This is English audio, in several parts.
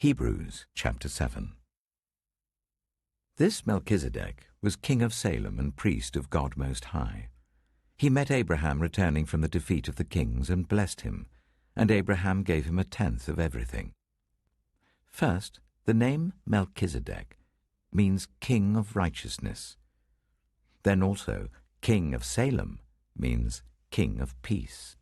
Hebrews chapter 7. This Melchizedek was king of Salem and priest of God Most High. He met Abraham returning from the defeat of the kings and blessed him, and Abraham gave him a tenth of everything. First, the name Melchizedek means king of righteousness. Then also, king of Salem means king of peace.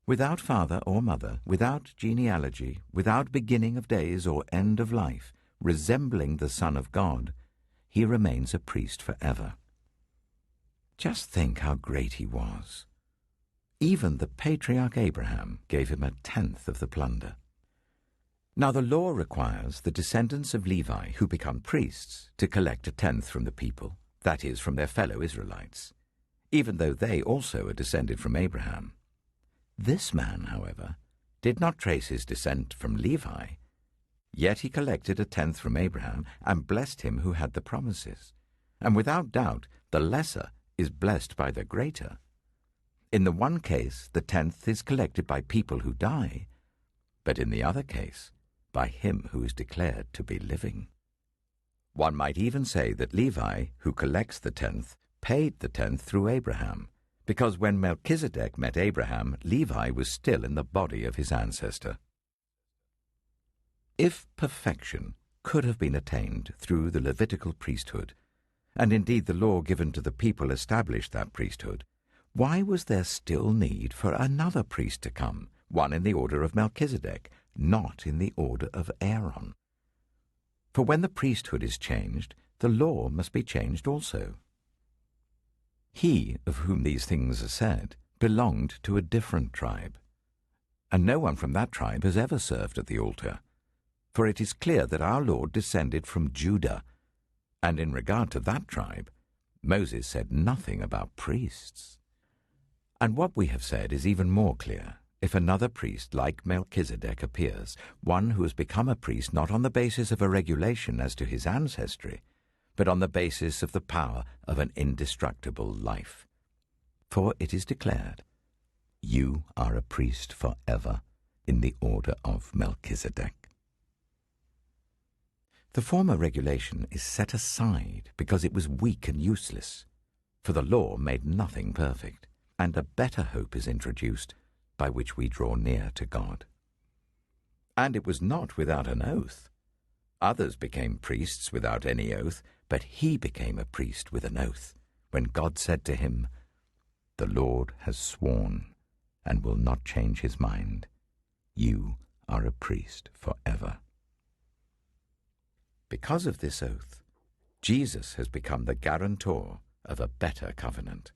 Without father or mother, without genealogy, without beginning of days or end of life, resembling the Son of God, he remains a priest forever. Just think how great he was. Even the patriarch Abraham gave him a tenth of the plunder. Now the law requires the descendants of Levi who become priests to collect a tenth from the people, that is, from their fellow Israelites, even though they also are descended from Abraham. This man, however, did not trace his descent from Levi, yet he collected a tenth from Abraham and blessed him who had the promises. And without doubt, the lesser is blessed by the greater. In the one case, the tenth is collected by people who die, but in the other case, by him who is declared to be living. One might even say that Levi, who collects the tenth, paid the tenth through Abraham, because when Melchizedek met Abraham, Levi was still in the body of his ancestor. If perfection could have been attained through the Levitical priesthood, and indeed the law given to the people established that priesthood, why was there still need for another priest to come, one in the order of Melchizedek, not in the order of Aaron? For when the priesthood is changed, the law must be changed also. He, of whom these things are said, belonged to a different tribe, and no one from that tribe has ever served at the altar. For it is clear that our Lord descended from Judah, and in regard to that tribe, Moses said nothing about priests. And what we have said is even more clear. If another priest like Melchizedek appears, one who has become a priest not on the basis of a regulation as to his ancestry, but on the basis of the power of an indestructible life. For it is declared, "You are a priest forever in the order of Melchizedek." The former regulation is set aside because it was weak and useless, for the law made nothing perfect, and a better hope is introduced by which we draw near to God. And it was not without an oath. Others became priests without any oath, but he became a priest with an oath, when God said to him, "The Lord has sworn and will not change his mind. You are a priest forever." Because of this oath, Jesus has become the guarantor of a better covenant.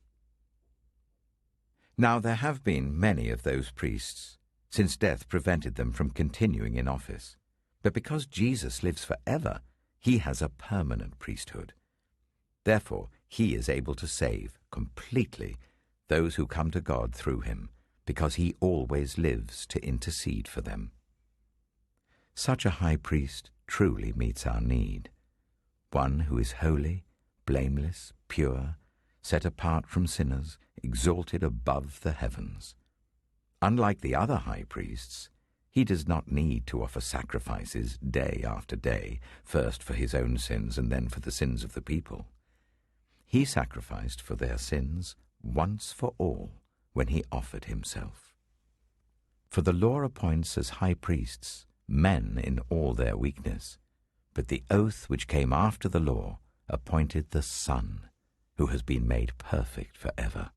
Now there have been many of those priests, since death prevented them from continuing in office. But because Jesus lives forever, he has a permanent priesthood. Therefore, he is able to save completely those who come to God through him, because he always lives to intercede for them. Such a high priest truly meets our need, one who is holy, blameless, pure, set apart from sinners, exalted above the heavens. Unlike the other high priests, he does not need to offer sacrifices day after day, first for his own sins and then for the sins of the people. He sacrificed for their sins once for all when he offered himself. For the law appoints as high priests men in all their weakness, but the oath which came after the law appointed the Son, who has been made perfect forever.